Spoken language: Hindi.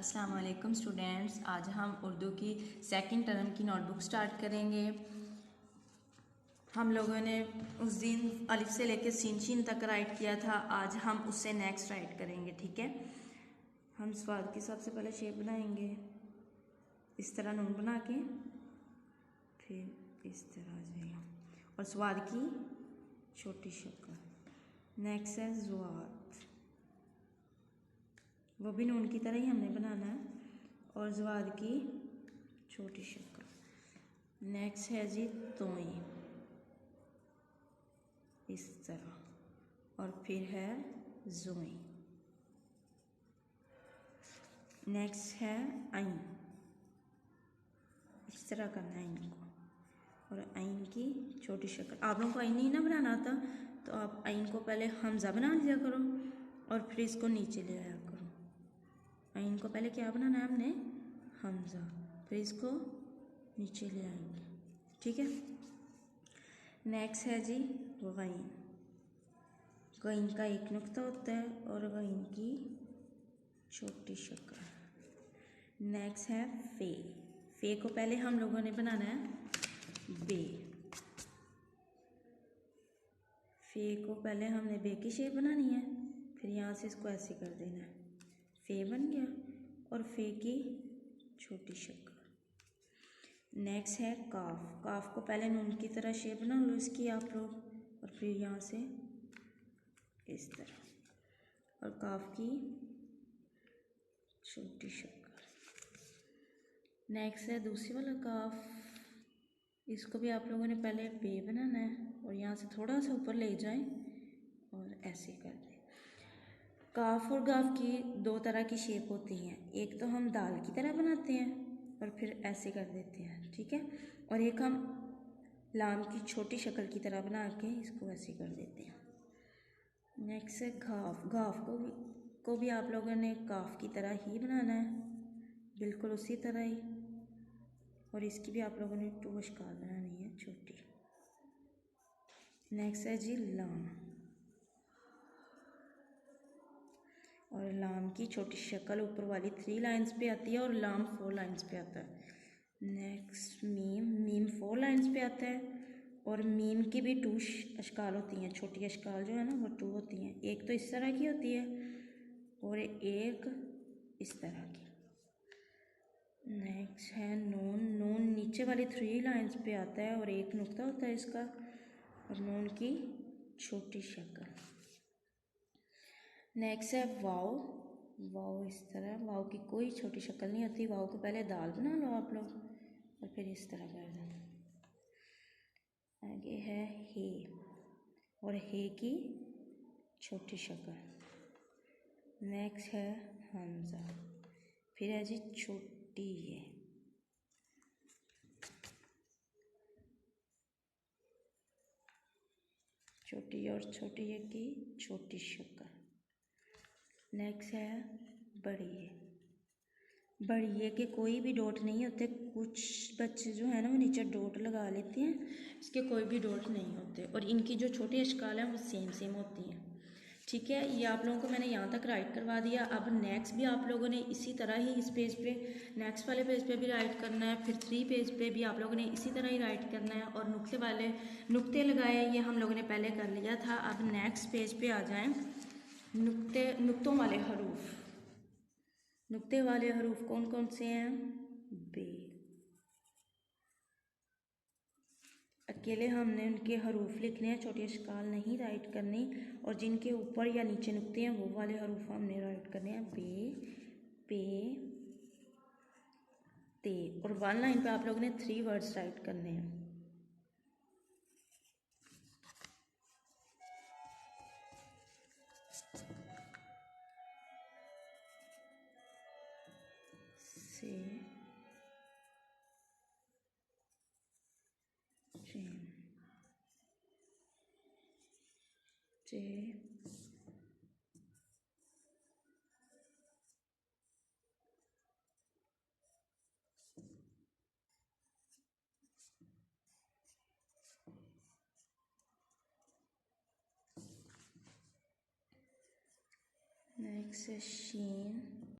अस्सलाम वालेकुम स्टूडेंट्स, आज हम उर्दू की सेकंड टर्म की नोटबुक स्टार्ट करेंगे। हम लोगों ने उस दिन अलिफ से लेकर सीन शीन तक राइट किया था, आज हम उससे नेक्स्ट राइट करेंगे। ठीक है, हम स्वाद की सबसे पहले शेप बनाएंगे, इस तरह नून बना के, फिर इस तरह आ जाएगा, और स्वाद की छोटी शक्ल। नेक्स्ट है ज़ुआत, वो भी नून की तरह ही हमने बनाना है, और ज़वाद की छोटी शक्ल। नेक्स्ट है जी तोई, इस तरह, और फिर है जोई। नेक्स्ट है आइन, इस तरह करना है इनको, और आइन की छोटी शक्ल। आप लोगों को आइन नहीं ना बनाना आता तो आप आइन को पहले हमज़ा बना लिया करो और फिर इसको नीचे ले आया करो। आइन को पहले क्या बनाना है हमने, हमज़ा, फिर इसको नीचे ले आएंगे। ठीक है, नेक्स्ट है जी गईन। गईन का एक नुक्ता होता है और गईन की छोटी शक्ल। नेक्स्ट है फे। फे को पहले हम लोगों ने बनाना है बे। फे को पहले हमने बे की शेप बनानी है, फिर यहाँ से इसको ऐसे कर देना है, फे बन गया, और फे की छोटी शक्ल। नेक्स्ट है काफ। काफ को पहले नून की तरह शेप बना लो इसकी आप लोग, और फिर यहाँ से इस तरह, और काफ की छोटी शक्ल। नेक्स्ट है दूसरी वाला काफ, इसको भी आप लोगों ने पहले बे बनाना है, और यहाँ से थोड़ा सा ऊपर ले जाएं और ऐसे कर दें। काफ और गाफ की दो तरह की शेप होती हैं, एक तो हम दाल की तरह बनाते हैं और फिर ऐसे कर देते हैं, ठीक है, और एक हम लाम की छोटी शक्ल की तरह बना के इसको ऐसे कर देते हैं। नेक्स्ट है घाफ। घाफ को भी आप लोगों ने काफ की तरह ही बनाना है, बिल्कुल उसी तरह ही, और इसकी भी आप लोगों ने टू अशकाल बनानी है छोटी। नेक्स्ट है जी लाम, और लाम की छोटी शक्ल ऊपर वाली 3 लाइंस पे आती है और लाम 4 लाइंस पे आता है। Next meme. मीम 4 लाइंस पे आता है, और मीम की भी 2 अशकाल होती हैं, छोटी अशकाल जो है ना वो 2 होती हैं, एक तो इस तरह की होती है और एक इस तरह की। नेक्स्ट है नून। नून नीचे वाली 3 लाइंस पे आता है और एक नुक्ता होता है इसका, और नून की छोटी शक्ल। नेक्स्ट है वाव। वाव इस तरह, वाव की कोई छोटी शक्ल नहीं होती, वाव को पहले दाल बना लो आप लोग और फिर इस तरह कर देना। आगे है हे, और हे की छोटी शक्ल। नेक्स्ट है हमजा, फिर है जी छोटी ये, छोटी और छोटी ये की छोटी शक्ल। नेक्स्ट है बड़ी ये। बड़ी ये के कोई भी डॉट नहीं होते, कुछ बच्चे जो है ना वो नीचे डॉट लगा लेते हैं, इसके कोई भी डॉट नहीं होते, और इनकी जो छोटी अशकाल हैं वो सेम होती हैं। ठीक है, ये आप लोगों को मैंने यहाँ तक राइट करवा दिया। अब नेक्स्ट भी आप लोगों ने इसी तरह ही इस पेज पे, नेक्स्ट वाले पेज पे भी राइट करना है, फिर 3 पेज पे भी आप लोगों ने इसी तरह ही राइट करना है, और नुक्ते लगाए ये हम लोगों ने पहले कर लिया था। अब नेक्स्ट पेज पे आ जाएं, नुक्तों वाले हरूफ। नुक्ते वाले हरूफ कौन कौन से हैं, बे। अकेले हमने उनके हरूफ लिखने हैं, छोटी अशकाल नहीं राइट करनी, और जिनके ऊपर या नीचे नुक्ते हैं वो वाले हरूफ हमने राइट करने हैं, बे, पे, ते, और 1 लाइन पे आप लोगों ने 3 वर्ड्स राइट करने हैं। से, जे, नेक्स्ट है शीन,